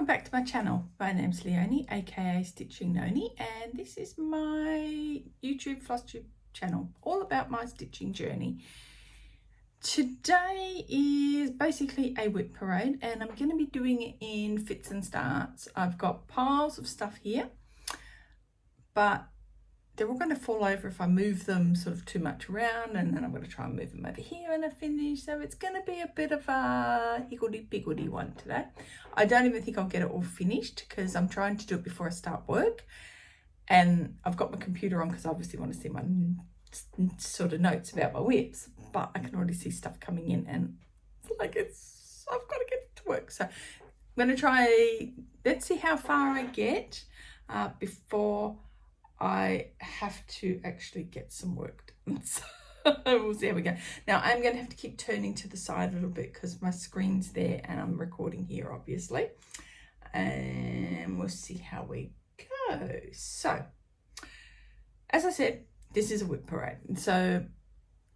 Welcome back to my channel. My name's Leonie, aka Stitching Noni, and this is my YouTube Flosstube channel, all about my stitching journey. Today is basically a WIP parade, and I'm going to be doing it in fits and starts. I've got piles of stuff here, but they're all going to fall over if I move them sort of too much around, and then I'm going to try and move them over here when I finish. So it's going to be a bit of a higgledy-piggledy one today. I don't even think I'll get it all finished because I'm trying to do it before I start work. And I've got my computer on because I obviously want to see my sort of notes about my WIPs, but I can already see stuff coming in and like I've got to get to work. So I'm going to try, let's see how far I get before I have to actually get some work done. So we'll see how we go. Now I'm going to have to keep turning to the side a little bit because my screen's there and I'm recording here obviously, and we'll see how we go. So as I said, this is a WIP parade. So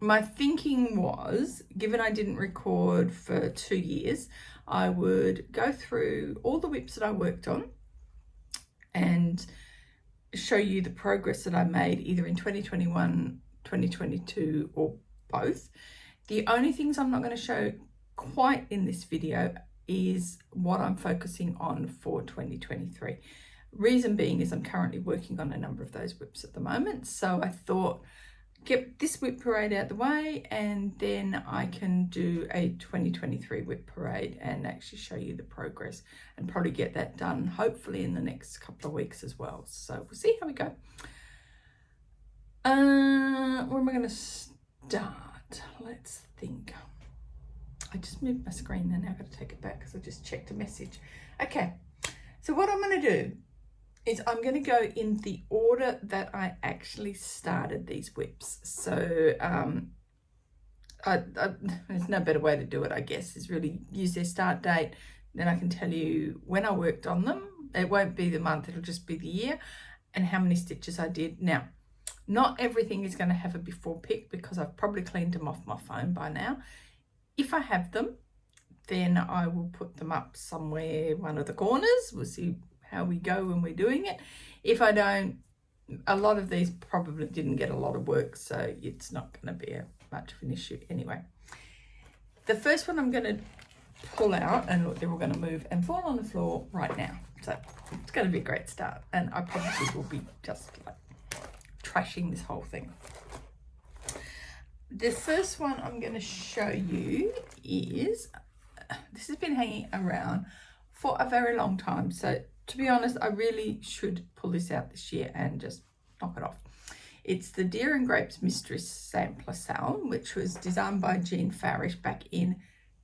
my thinking was, given I didn't record for 2 years, I would go through all the WIPs that I worked on and show you the progress that I made either in 2021, 2022 or both. The only things I'm not going to show quite in this video is what I'm focusing on for 2023. Reason being is I'm currently working on a number of those WIPs at the moment, so I thought get this WIP parade out the way and then I can do a 2023 WIP parade and actually show you the progress and probably get that done hopefully in the next couple of weeks as well. So we'll see how we go. Where am I going to start? Let's think. I just moved my screen and now I've got to take it back because I just checked a message. Okay, so what I'm going to do is I'm going to go in the order that I actually started these WIPs. So there's no better way to do it, I guess, is really use their start date. Then I can tell you when I worked on them. It won't be the month, it'll just be the year and how many stitches I did. Now, not everything is going to have a before pic because I've probably cleaned them off my phone by now. If I have them, then I will put them up somewhere, one of the corners. We'll see how we go when we're doing it. If I don't, a lot of these probably didn't get a lot of work, so it's not going to be much of an issue anyway. The first one I'm going to pull out, and look, they're all going to move and fall on the floor right now. So it's going to be a great start, and I probably will be just like trashing this whole thing. The first one I'm going to show you is, this has been hanging around for a very long time, so to be honest, I really should pull this out this year and just knock it off. It's the Deer and Grapes Mistress Sampler Salm, which was designed by Jean Farish back in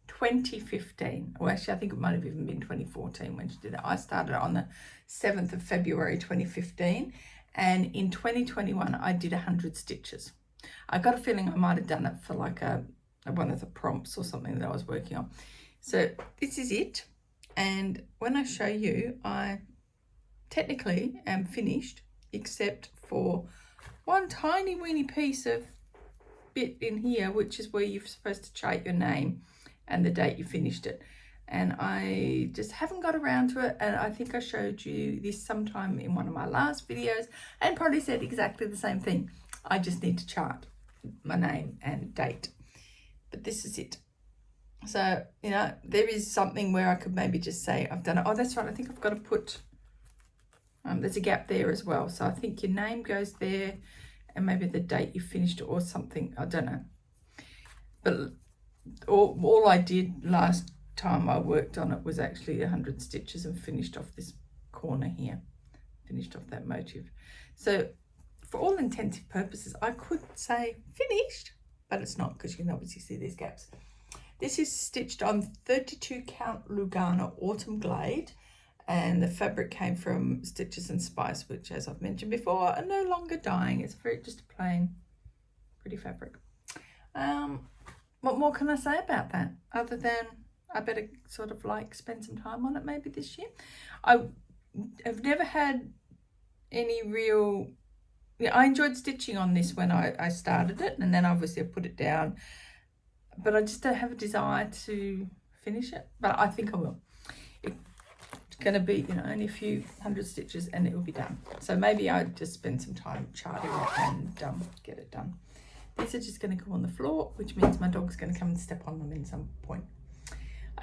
2015. Well, actually, I think it might have even been 2014 when she did it. I started on the 7th of February 2015, and in 2021, I did 100 stitches. I got a feeling I might have done it for like one of the prompts or something that I was working on. So this is it. And when I show you, I technically am finished, except for one tiny weeny piece of bit in here, which is where you're supposed to chart your name and the date you finished it. And I just haven't got around to it. And I think I showed you this sometime in one of my last videos and probably said exactly the same thing. I just need to chart my name and date. But this is it. So, you know, there is something where I could maybe just say I've done it. Oh, that's right. I think I've got to put, there's a gap there as well. So I think your name goes there and maybe the date you finished or something. I don't know. But all I did last time I worked on it was actually 100 stitches and finished off this corner here. Finished off that motif. So for all intents and purposes, I could say finished, but it's not because you can obviously see these gaps. This is stitched on 32 count Lugana Autumn Glade, and the fabric came from Stitches and Spice, which, as I've mentioned before, are no longer dyeing. It's just a plain, pretty fabric. What more can I say about that other than I better sort of like spend some time on it maybe this year? I have never had any real. I enjoyed stitching on this when I started it, and then obviously I put it down. But I just don't have a desire to finish it. But I think I will. going to be, you know, only a few hundred stitches and it will be done. So maybe I just spend some time charting it and get it done. These are just going to go on the floor, which means my dog's going to come and step on them in some point.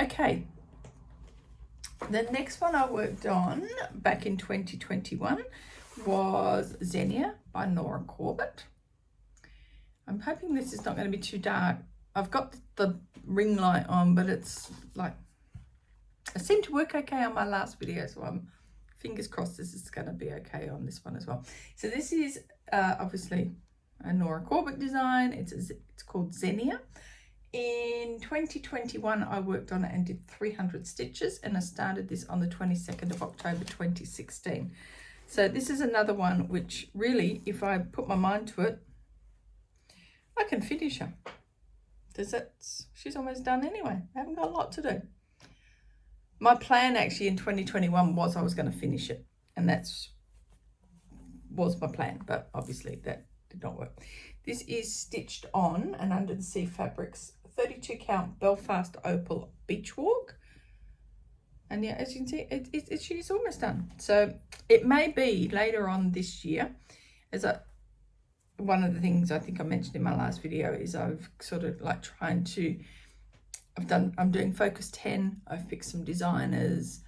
Okay. The next one I worked on back in 2021 was Xenia by Nora Corbett. I'm hoping this is not going to be too dark. I've got the ring light on, but it's like, it seemed to work okay on my last video, so I'm fingers crossed this is going to be okay on this one as well. So this is obviously a Nora Corbett design. It's called Xenia. In 2021, I worked on it and did 300 stitches, and I started this on the 22nd of October 2016. So this is another one which really, if I put my mind to it, I can finish her. She's almost done anyway. I haven't got a lot to do. My plan actually in 2021 was I was going to finish it, and was my plan, but obviously that did not work. This is stitched on and under the sea fabrics, 32 count Belfast Opal Beach Walk. And yeah, as you can see, she's almost done. So it may be later on this year, one of the things I think I mentioned in my last video is I've sort of like trying to, I'm doing Focus 10, I've picked some designers,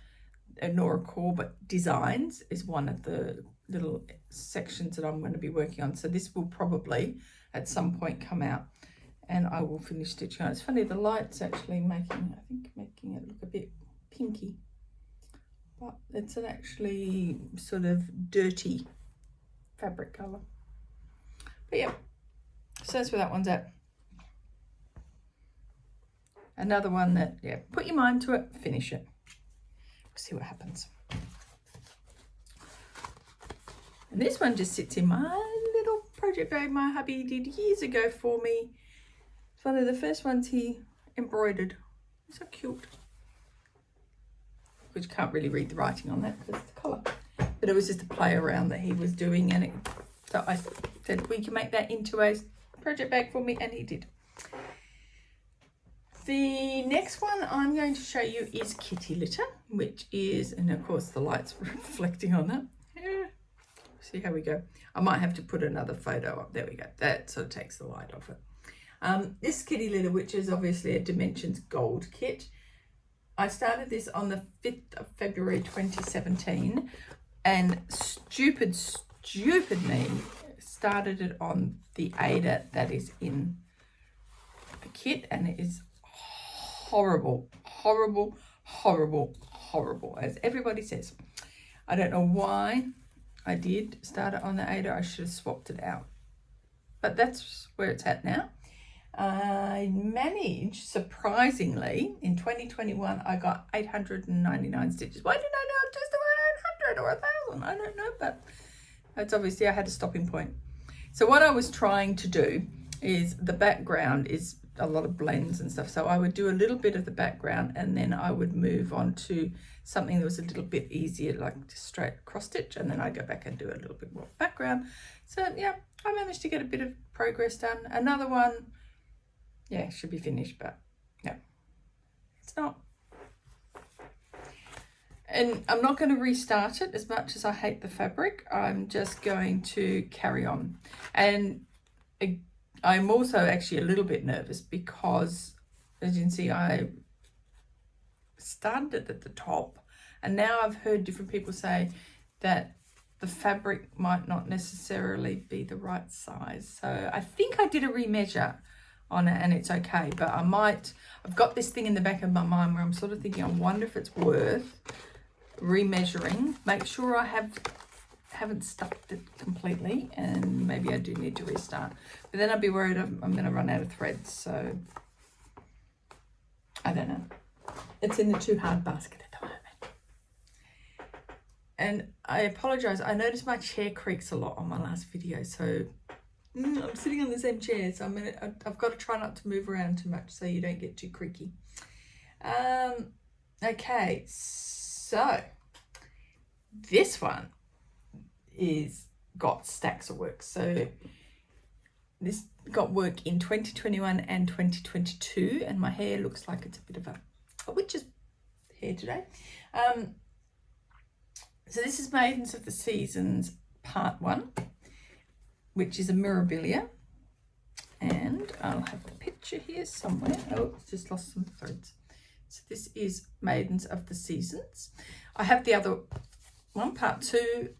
Nora Corbett Designs is one of the little sections that I'm going to be working on. So this will probably at some point come out and I will finish stitching on. It's funny, the light's actually making it look a bit pinky, but it's an actually sort of dirty fabric colour. But yeah, so that's where that one's at. Another one that, yeah, put your mind to it, finish it. See what happens. And this one just sits in my little project bag my hubby did years ago for me. It's one of the first ones he embroidered. It's so cute. Which can't really read the writing on that because it's the colour. But it was just a play around that he was doing, and so I said we can make that into a project bag for me, and he did. The next one I'm going to show you is Kitty Litter, which is, and of course the light's reflecting on that. Yeah. See how we go. I might have to put another photo up. There we go. That sort of takes the light off it. This Kitty Litter, which is obviously a Dimensions Gold kit. I started this on the 5th of February 2017, and stupid me started it on the Ada that is in the kit, and it is horrible, as everybody says. I don't know why I did start it on the Ada. I should have swapped it out, but that's where it's at now. I managed, surprisingly, in 2021 I got 899 stitches. Why didn't I know just about 800 or 1,000? I don't know, but that's obviously I had a stopping point. So what I was trying to do is, the background is a lot of blends and stuff, so I would do a little bit of the background and then I would move on to something that was a little bit easier, like just straight cross stitch, and then I go back and do a little bit more background. So yeah, I managed to get a bit of progress done. Another one, yeah, should be finished, but no, it's not. And I'm not going to restart it. As much as I hate the fabric, I'm just going to carry on. And I'm also actually a little bit nervous because, as you can see, I started it at the top, and now I've heard different people say that the fabric might not necessarily be the right size. So I think I did a remeasure on it and it's okay, but I've got this thing in the back of my mind where I'm sort of thinking, I wonder if it's worth remeasuring, make sure I haven't stuffed it completely, and maybe I do need to restart. But then I'd be worried I'm going to run out of threads, so I don't know. It's in the too hard basket at the moment. And I apologise, I noticed my chair creaks a lot on my last video, so I'm sitting on the same chair, so I've got to try not to move around too much so you don't get too creaky. Okay, so this one is got stacks of work. So this got work in 2021 and 2022, and my hair looks like it's a bit of a witch's hair today. So this is Maidens of the Seasons part 1, which is a Mirabilia. And I'll have the picture here somewhere. Oh, it's just lost some threads. So this is Maidens of the Seasons. I have the other one, part 2.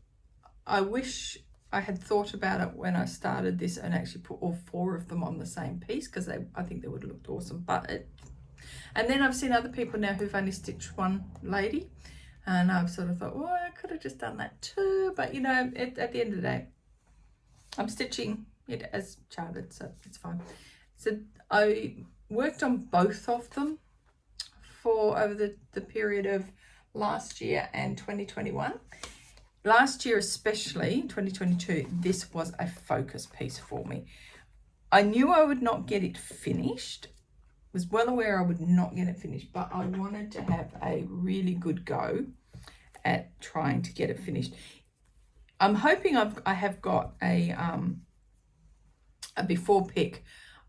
I wish I had thought about it when I started this and actually put all 4 of them on the same piece, because I think they would have looked awesome. And then I've seen other people now who've only stitched one lady, and I've sort of thought, well, I could have just done that too. But you know, at the end of the day, I'm stitching it as charted, so it's fine. So I worked on both of them for over the period of last year and 2021. Last year especially, 2022, this was a focus piece for me. I knew I would not get it finished, was well aware I would not get it finished, but I wanted to have a really good go at trying to get it finished. I'm hoping I have got a before pic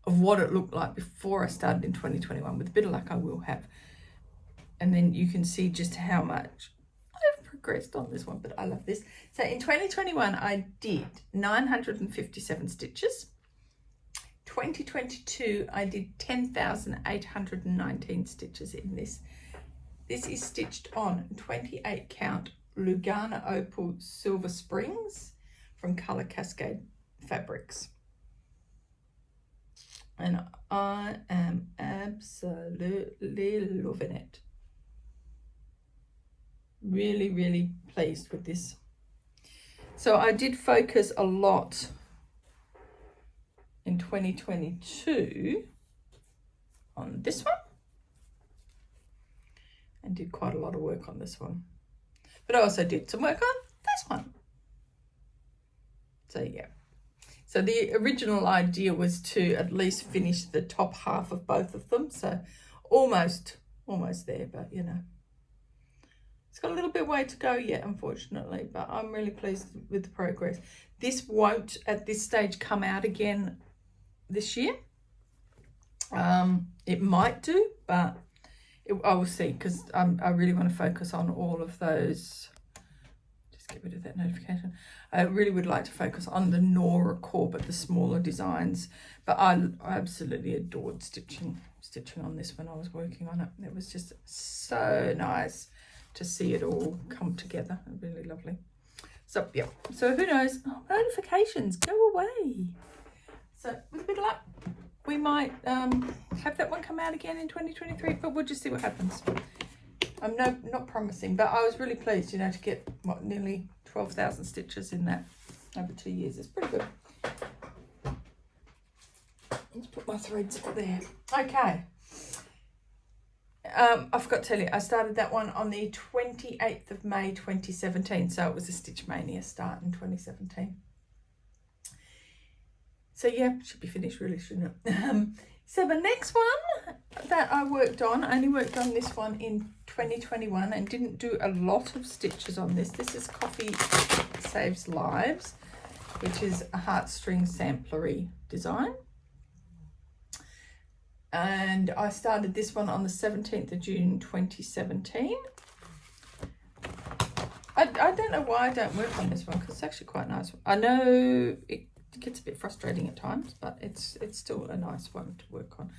of what it looked like before I started in 2021. With a bit of luck, I will have. And then you can see just how much I've progressed on this one, but I love this. So in 2021, I did 957 stitches. 2022, I did 10,819 stitches in this. This is stitched on 28 count Lugana Opal Silver Springs from Colour Cascade Fabrics. And I am absolutely loving it. Really, really pleased with this. So I did focus a lot in 2022 on this one, and did quite a lot of work on this one. But I also did some work on this one. So yeah. So the original idea was to at least finish the top half of both of them. So almost there, but you know, it's got a little bit of way to go yet, unfortunately, but I'm really pleased with the progress. This won't at this stage come out again this year. It might do, but I will see, because I really want to focus on all of those. Just get rid of that notification. I really would like to focus on the Nora core, but the smaller designs. But I absolutely adored stitching on this when I was working on it. It was just so nice to see it all come together. Really lovely. So yeah, so who knows, notifications go away. So with a bit of luck, we might have that one come out again in 2023, but we'll just see what happens. I'm not promising, but I was really pleased, you know, to get what, nearly 12,000 stitches in that over 2 years. It's pretty good. Let's put my threads there. Okay. I forgot to tell you, I started that one on the 28th of May 2017, so it was a Stitch Mania start in 2017. So yeah, should be finished really, shouldn't it? So the next one that I worked on, I only worked on this one in 2021 and didn't do a lot of stitches on this. This is Coffee Saves Lives, which is a heartstring samplery design. And I started this one on the 17th of June 2017. I don't know why I don't work on this one, because it's actually quite nice. I know it gets a bit frustrating at times, but it's still a nice one to work on.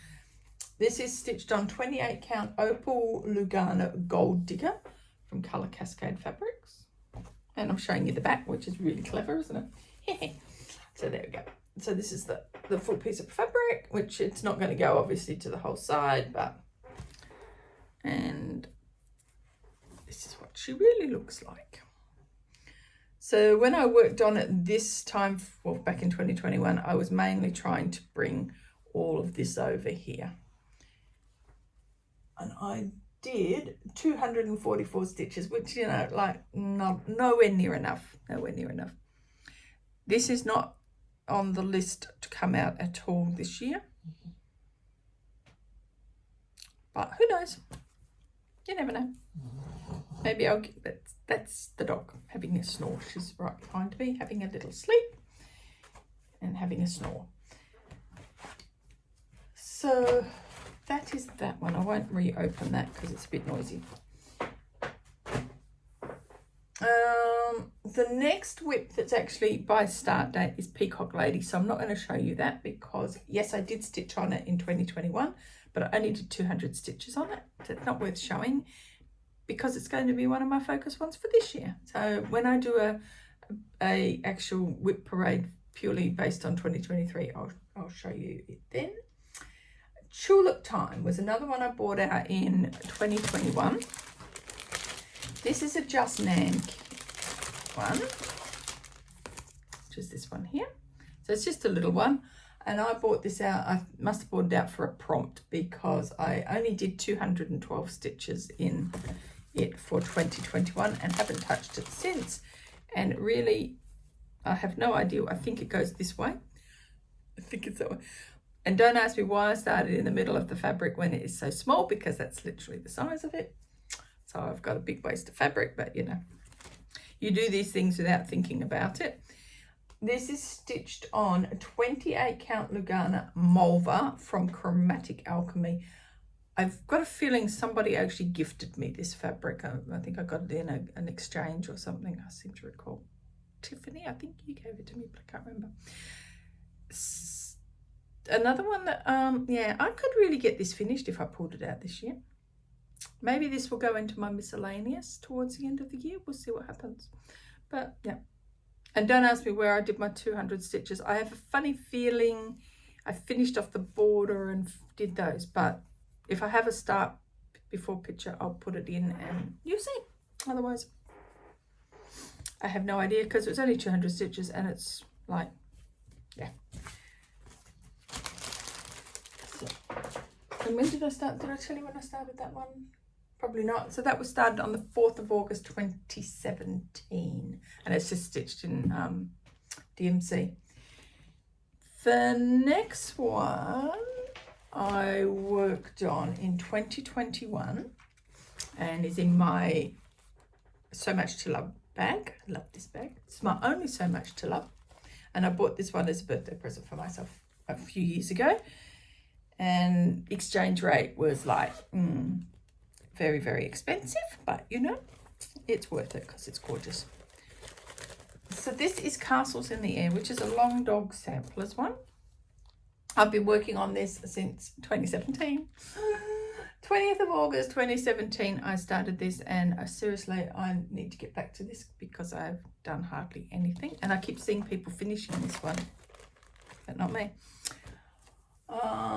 This is stitched on 28 count Opal Lugana Gold Digger from Colour Cascade Fabrics. And I'm showing you the back, which is really clever, isn't it? So there we go. So this is the full piece of fabric, which it's not going to go obviously to the whole side, but, and this is what she really looks like. So when I worked on it this time, well, back in 2021, I was mainly trying to bring all of this over here. And I did 244 stitches, which, you know, like nowhere near enough, nowhere near enough. This is not on the list to come out at all this year. But who knows? You never know. Maybe I'll get that's the dog having a snore. She's right behind me, having a little sleep and having a snore. So that is that one. I won't reopen that because it's a bit noisy. The next WIP that's actually by start date is Peacock Lady, so I'm not going to show you that because yes, I did stitch on it in 2021, but I only did 200 stitches on it, so it's not worth showing because it's going to be one of my focus ones for this year. So when I do a actual WIP parade purely based on 2023, I'll show you it then. Tulip Time was another one I bought out in 2021. This is a Just Nan one, which is this one here. So it's just a little one, and I bought this out. I must have bought it out for a prompt because I only did 212 stitches in it for 2021 and haven't touched it since. And really, I have no idea. I think it goes this way. I think it's that way. And don't ask me why I started in the middle of the fabric when it is so small, because that's literally the size of it. So I've got a big waste of fabric, but you know, you do these things without thinking about it. This is stitched on 28 count Lugana Mulva from Chromatic Alchemy. I've got a feeling somebody actually gifted me this fabric. I think I got it in an exchange or something. I seem to recall. Tiffany, I think you gave it to me, but I can't remember. Another one that, yeah, I could really get this finished if I pulled it out this year. Maybe this will go into my miscellaneous towards the end of the year. We'll see what happens. But yeah. And don't ask me where I did my 200 stitches. I have a funny feeling I finished off the border and did those. But if I have a start before picture, I'll put it in and you'll see. Otherwise, I have no idea because it was only 200 stitches and it's like, yeah. So, and when did I start? Did I tell you when I started that one? Probably not. So that was started on the 4th of August 2017, and it's just stitched in DMC. The next one I worked on in 2021 and is in my So Much to Love bag. I love this bag. It's my only So Much to Love, and I bought this one as a birthday present for myself a few years ago, and exchange rate was like very, very expensive, but you know, it's worth it because it's gorgeous. So this is Castles in the Air, which is a Long Dog Samplers one. I've been working on this since 2017. 20th of August 2017 I started this, and seriously I need to get back to this because I've done hardly anything, and I keep seeing people finishing this one, but not me.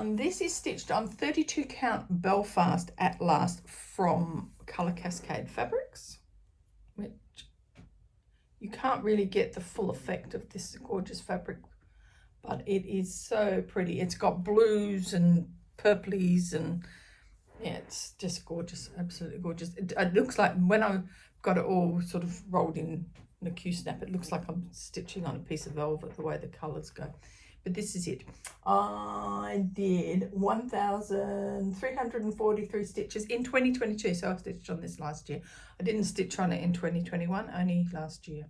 This is stitched on 32 count Belfast At Last from Colour Cascade Fabrics, which you can't really get the full effect of this gorgeous fabric, but it is so pretty. It's got blues and purplies, and yeah, it's just gorgeous, absolutely gorgeous. It looks like when I've got it all sort of rolled in a Q-snap, it looks like I'm stitching on a piece of velvet the way the colours go. But this is it. I did 1,343 stitches in 2022. So I stitched on this last year. I didn't stitch on it in 2021, only last year.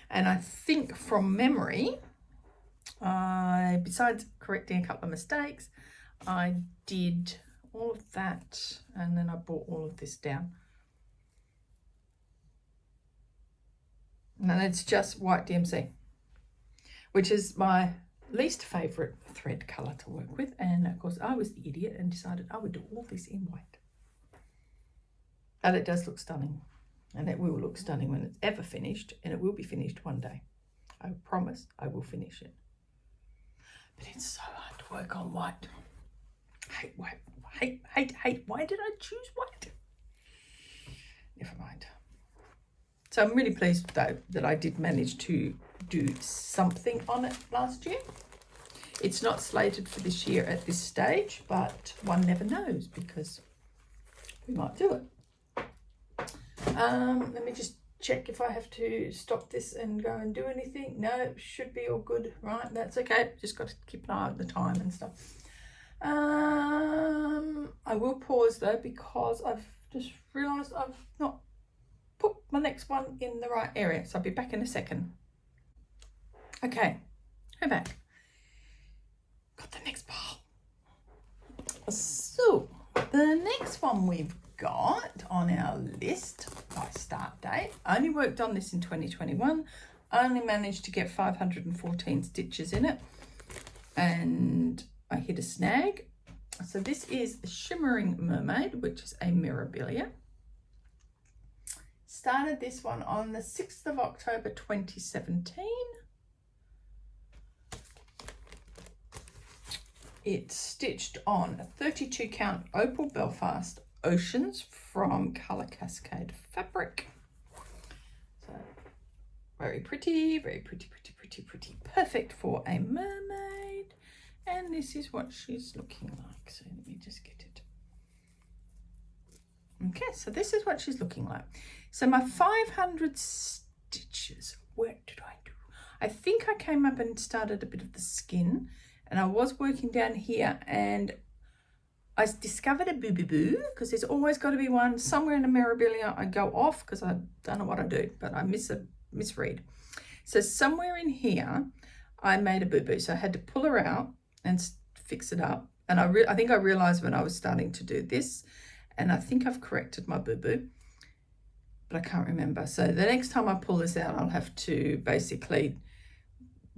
And I think from memory, besides correcting a couple of mistakes, I did all of that. And then I brought all of this down. And then it's just white DMC, which is my least favourite thread colour to work with, and of course I was the idiot and decided I would do all this in white. But it does look stunning, and it will look stunning when it's ever finished, and it will be finished one day. I promise I will finish it. But it's so hard to work on white. Hate white. Hate. Why did I choose white? Never mind. So I'm really pleased though that I did manage to do something on it last year. It's not slated for this year at this stage, but one never knows because we might do it. Let me just check if I have to stop this and go and do anything. No, it should be all good, right? That's okay. Just got to keep an eye on the time and stuff. I will pause though because I've just realised I've not put my next one in the right area, so I'll be back in a second. Okay, we're back. Got the next pile. So the next one we've got on our list my start date. I only worked on this in 2021. I only managed to get 514 stitches in it, and I hit a snag. So this is Shimmering Mermaid, which is a Mirabilia. Started this one on the 6th of October 2017. It's stitched on a 32 count Opal Belfast Oceans from Colour Cascade fabric. So very pretty, very pretty, pretty, pretty, pretty. Perfect for a mermaid. And this is what she's looking like. So let me just get it. Okay, so this is what she's looking like. So my 500 stitches, what did I do? I think I came up and started a bit of the skin, and I was working down here, and I discovered a boo-boo-boo, because there's always got to be one somewhere in the Mirabilia. I go off because I don't know what I do, but I misread. So somewhere in here, I made a boo-boo. So I had to pull her out and fix it up. And I think I realized when I was starting to do this, and I think I've corrected my boo-boo, but I can't remember. So the next time I pull this out, I'll have to basically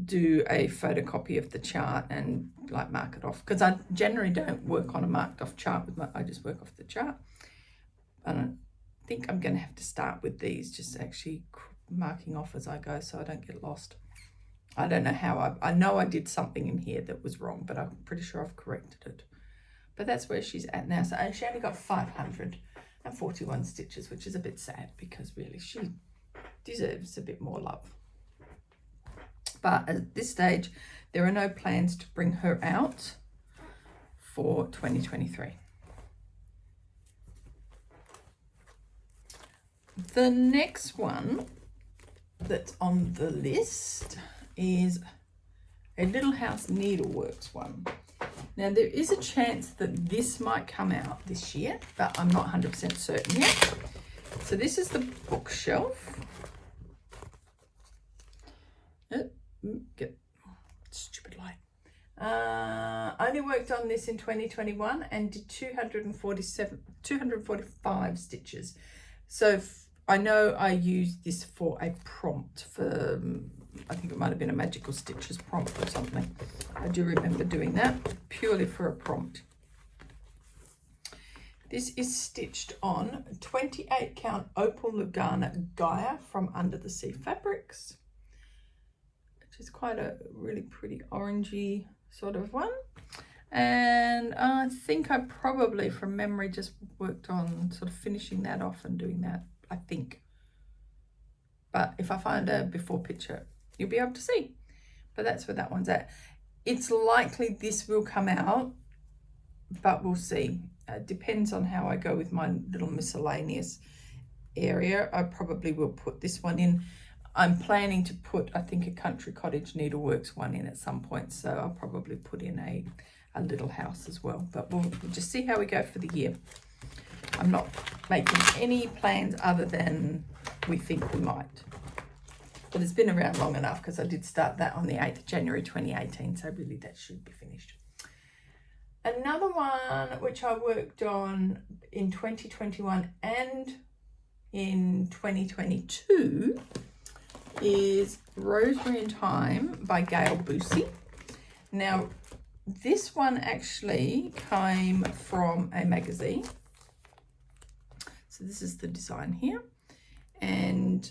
do a photocopy of the chart and like mark it off, because I generally don't work on a marked off chart with I just work off the chart. I don't think I'm going to have to start with these, just actually marking off as I go so I don't get lost. I don't know how I know I did something in here that was wrong, but I'm pretty sure I've corrected it. But that's where she's at now. So she only got 541 stitches, which is a bit sad, because really she deserves a bit more love. But at this stage, there are no plans to bring her out for 2023. The next one that's on the list is a Little House Needleworks one. Now, there is a chance that this might come out this year, but I'm not 100% certain yet. So this is the bookshelf. Get stupid light. I only worked on this in 2021 and did 245 stitches. So I know I used this for a prompt for, I think it might have been a Magical Stitches prompt or something. I do remember doing that purely for a prompt. This is stitched on 28 count Opal Lugana Gaia from Under the Sea Fabrics, which is quite a really pretty orangey sort of one. And I think I probably from memory just worked on sort of finishing that off and doing that, I think. But if I find a before picture, you'll be able to see. But that's where that one's at. It's likely this will come out, but we'll see. Depends on how I go with my little miscellaneous area. I probably will put this one in. I'm planning to put, I think, a Country Cottage Needleworks one in at some point. So I'll probably put in a Little House as well. But we'll just see how we go for the year. I'm not making any plans other than we think we might. But it's been around long enough, because I did start that on the 8th of January 2018. So really that should be finished. Another one which I worked on in 2021 and in 2022 is Rosemary Thyme by Gail Boosie. Now, this one actually came from a magazine. So this is the design here. And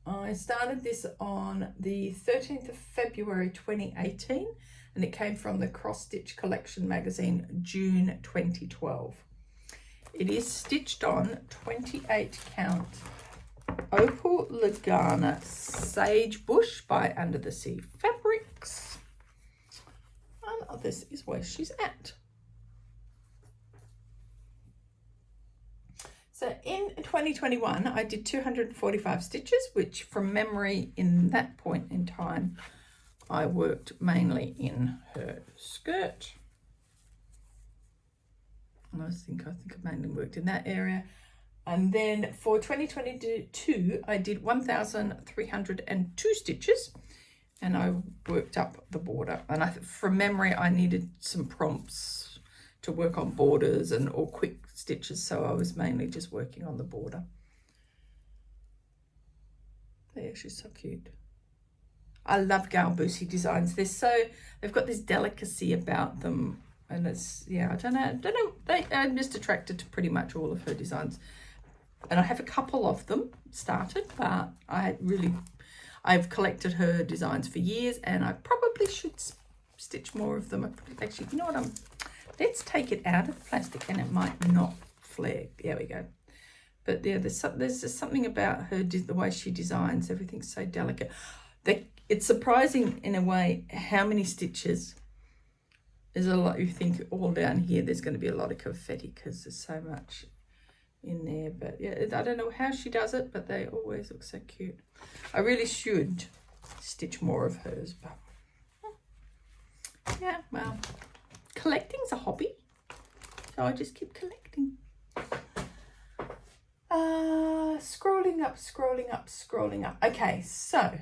I started this on the 13th of February 2018, and it came from the Cross Stitch Collection magazine, June 2012. It is stitched on 28 count Opal Lugana Sage Bush by Under the Sea Fabrics. And this is where she's at. So in 2021, I did 245 stitches, which from memory in that point in time, I worked mainly in her skirt. And I think I mainly worked in that area. And then for 2022, I did 1,302 stitches, and I worked up the border. And from memory, I needed some prompts to work on borders or quick stitches, so I was mainly just working on the border. There, she's so cute. I love Galbusi designs. They've got this delicacy about them, and it's, yeah, I don't know. I'm just attracted to pretty much all of her designs, and I have a couple of them started, but I've collected her designs for years, and I probably should stitch more of them. Actually, you know what? Let's take it out of the plastic, and it might not flare. There we go. But yeah, there's just something about her, the way she designs. Everything's so delicate. It's surprising in a way how many stitches. There's a lot. You think all down here there's going to be a lot of confetti because there's so much in there. But yeah, I don't know how she does it, but they always look so cute. I really should stitch more of hers, but yeah, well, collecting's a hobby, so I just keep collecting. Scrolling up. Okay, so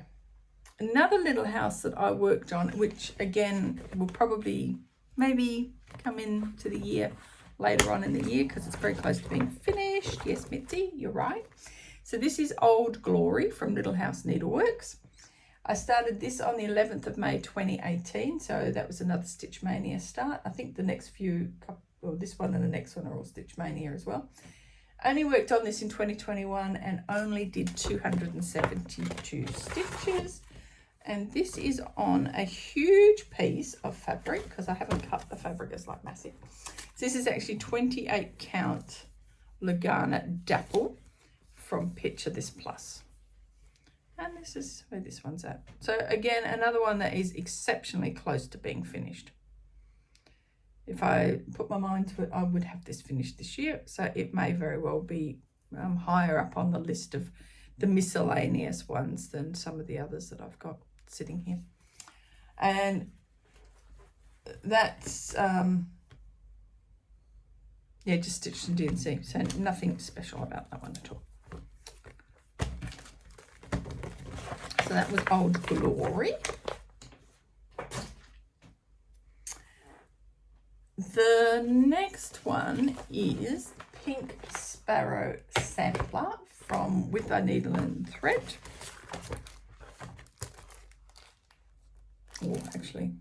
another little house that I worked on, which again will probably maybe come into the year later on in the year because it's very close to being finished. Yes, Mitzi, you're right. So this is Old Glory from Little House Needleworks. I started this on the 11th of May 2018, so that was another Stitch Mania start. I think the next few, well, this one and the next one are all Stitch Mania as well. Only worked on this in 2021 and only did 272 stitches. And this is on a huge piece of fabric because I haven't cut the fabric, it's like massive. So this is actually 28 count Lugana Dapple from Picture This Plus. And this is where this one's at. So again, another one that is exceptionally close to being finished. If I put my mind to it, I would have this finished this year. So it may very well be higher up on the list of the miscellaneous ones than some of the others that I've got sitting here. And that's, yeah, just stitched in DNC. So nothing special about that one at all. So that was Old Glory. The next one is Pink Sparrow Sampler from WIP Needle and Thread. Oh, actually,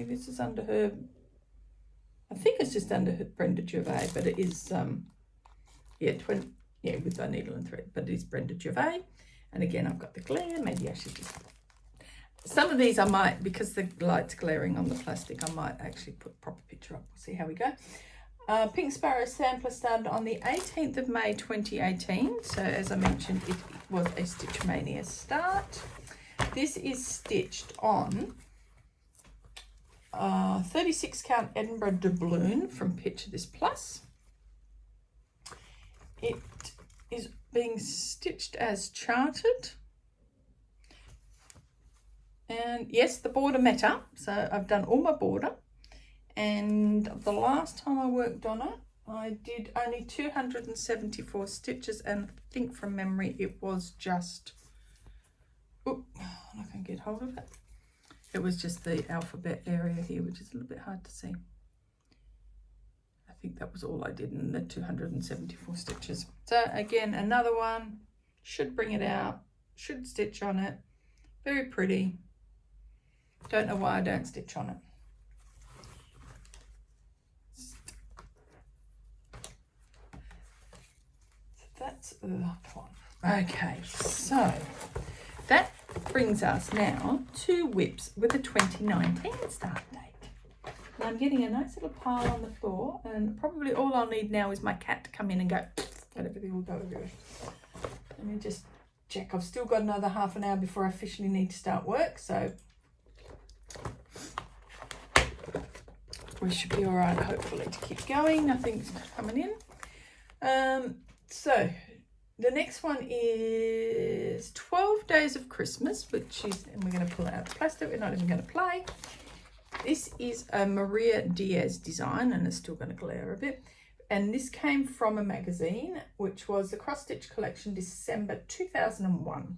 this is under her, I think it's just under her Brenda Gervais, but it is, WIP Needle and Thread, but it is Brenda Gervais. And again, I've got the glare. Maybe I should just... Some of these I might, because the light's glaring on the plastic, I might actually put a proper picture up. We'll see how we go. Pink Sparrow Sampler started on the 18th of May 2018. So as I mentioned, it was a Stitch Mania start. This is stitched on 36 count Edinburgh doubloon from Picture This Plus. It is being stitched as charted. And yes, the border met up, so I've done all my border. And the last time I worked on it, I did only 274 stitches, and I think from memory it was just, oh, I can't get hold of it. It was just the alphabet area here, which is a little bit hard to see. I think that was all I did in the 274 stitches. So again, another one, should bring it out, should stitch on it. Very pretty. Don't know why I don't stitch on it. So that's that one. Okay, so that brings us now to WIPs with a 2019 start date. And I'm getting a nice little pile on the floor, and probably all I'll need now is my cat to come in and go, and everything will go everywhere. Let me just check. I've still got another half an hour before I officially need to start work, so we should be all right, hopefully, to keep going. Nothing's coming in. So the next one is 12 Days of Christmas, which is, and we're going to pull it out of the plastic. We're not even going to play. This is a Maria Diaz design, and it's still going to glare a bit. And this came from a magazine, which was the Cross Stitch Collection, December 2001.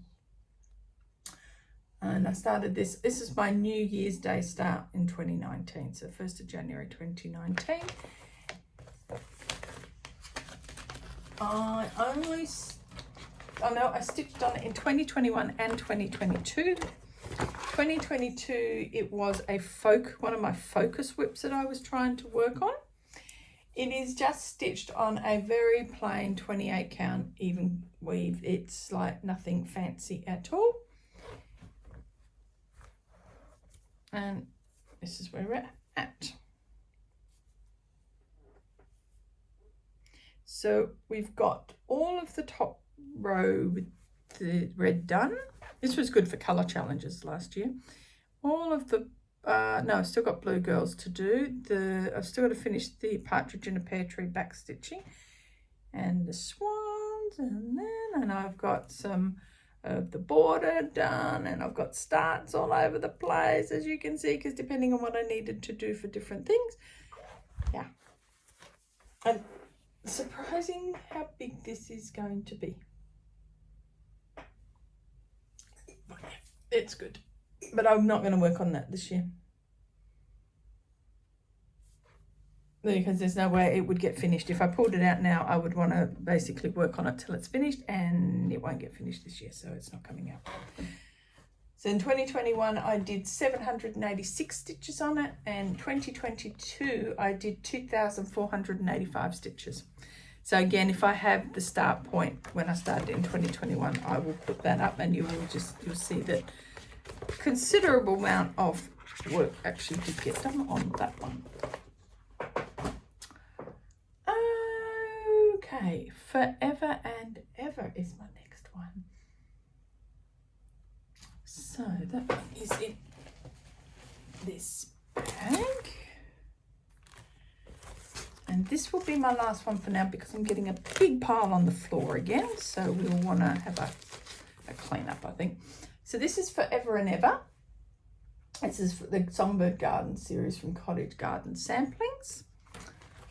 And I started this. This is my New Year's Day start in 2019. So 1st of January 2019. I oh no, I stitched on it in 2021 and 2022. 2022, it was one of my focus whips that I was trying to work on. It is just stitched on a very plain 28 count even weave. It's like nothing fancy at all. And this is where we're at. So we've got all of the top row with the red done. This was good for colour challenges last year. All of the, no, I've still got blue girls to do. I've still got to finish the partridge in a pear tree back stitching and the swans, and I've got some of the border done, and I've got starts all over the place, as you can see, because depending on what I needed to do for different things. Yeah. And surprising how big this is going to be. It's good, but I'm not going to work on that this year because there's no way it would get finished. If I pulled it out now, I would want to basically work on it till it's finished, and it won't get finished this year, so it's not coming out. So in 2021 I did 786 stitches on it, and 2022 I did 2,485 stitches. So again, if I have the start point when I started in 2021, I will put that up, and you'll see that considerable amount of work actually did get done on that one. Okay, Forever and Ever is my next one. So that one is in this bag. And this will be my last one for now because I'm getting a big pile on the floor again. So we'll want to have a clean up, I think. So this is Forever and Ever. This is the Songbird Garden series from Cottage Garden Samplings.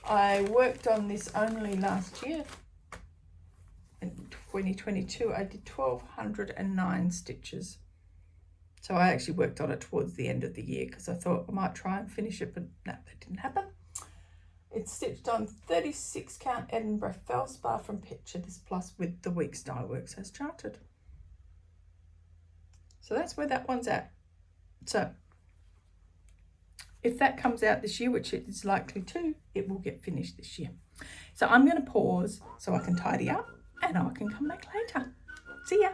I worked on this only last year. In 2022, I did 1,209 stitches. So I actually worked on it towards the end of the year because I thought I might try and finish it, but no, that didn't happen. It's stitched on 36 count Edinburgh Felspar from Picture This Plus with the Weeks Die Works as charted. So that's where that one's at. So if that comes out this year, which it is likely to, it will get finished this year. So I'm going to pause so I can tidy up and I can come back later. See ya.